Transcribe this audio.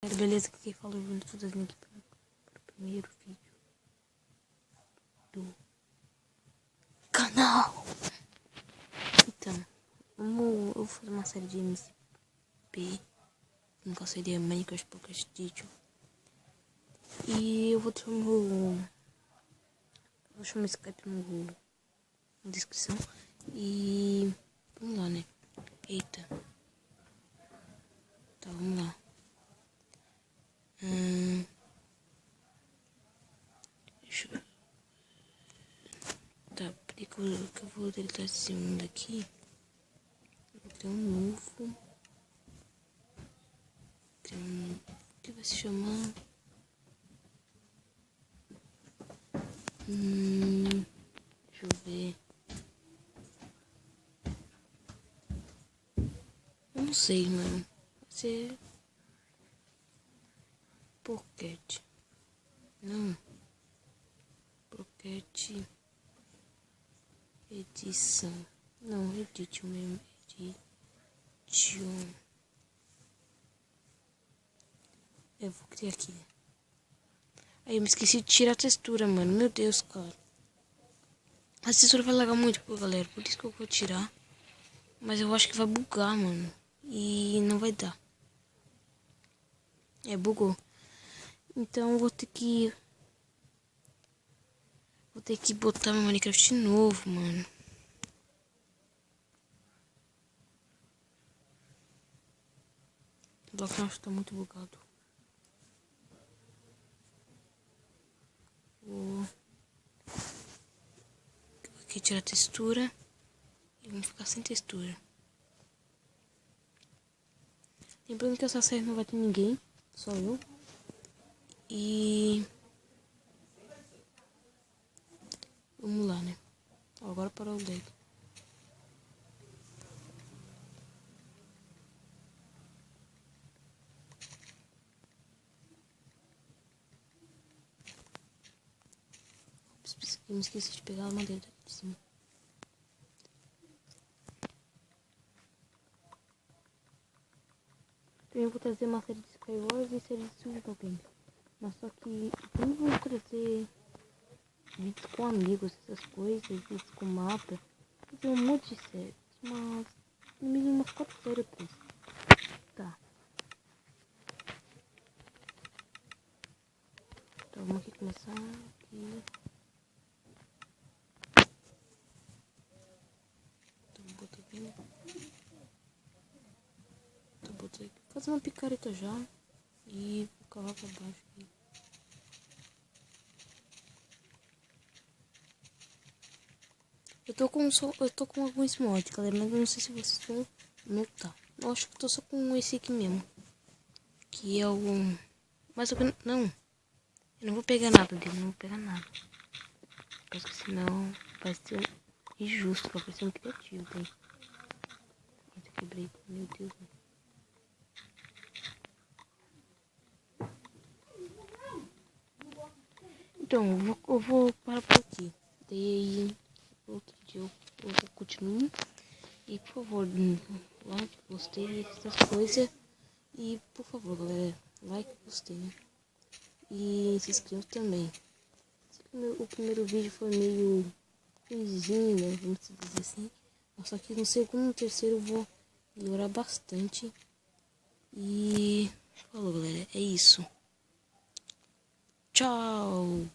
Beleza, que quem falou junto todas aqui pro primeiro vídeo do canal. Então, eu vou fazer uma série de MCP, no qual seria Minecraft Pocket Edition. E eu vou deixar vou deixar meu Skype na descrição. E vamos lá, né? Eita. Tá, vamos lá. Deixa eu... Tá, peraí que eu vou deletar esse mundo aqui. Tem um novo. Tem um que vai se chamar... deixa eu ver. Eu não sei, mano. Vai ser... Pocket. Não. Pocket edição. Não, Edition mesmo. Edition. Eu vou criar aqui. Aí eu me esqueci de tirar a textura, mano. Meu Deus, cara. A textura vai lagar muito, pô, galera. Por isso que eu vou tirar. Mas eu acho que vai bugar, mano. E não vai dar. Bugou. Então eu vou ter que... botar meu Minecraft novo, mano. O Minecraft tá muito bugado. Vou aqui tirar a textura. E vamos ficar sem textura. Lembrando que essa série não vai ter ninguém. Só eu. E... vamos lá, né? Agora para o deck. Eu me esqueci de pegar a madeira daqui de cima. Também vou trazer uma série de Skywars e série de Survival Games. Mas só que eu não vou trazer vídeos com amigos, essas coisas, vídeos com mapa. Vou ter um monte de séries, mas no mínimo umas 4 séries ou 3. Tá. Então vamos aqui começar aqui. Então vou botar bem. Então vou botar aqui. Fazer uma picareta já. E vou cavar pra baixo aqui. Eu tô com alguns mods, galera, mas eu não sei se vocês vão notar. Eu acho que eu tô só com esse aqui mesmo. Que é o... mas eu não. Eu não vou pegar nada dele, não vou pegar nada. Porque senão vai ser injusto, vai ser um criativo, hein? Eu quebrei, meu Deus. Então, eu vou parar por aqui. Daí, outro dia eu continuo. E, por favor, like, gostei, essas coisas. E, por favor, galera, like, gostei, né? E se inscreva também. O primeiro vídeo foi meio ruimzinho, né? Vamos dizer assim. Só que no segundo e no terceiro eu vou melhorar bastante. E falou, galera, é isso. Tchau!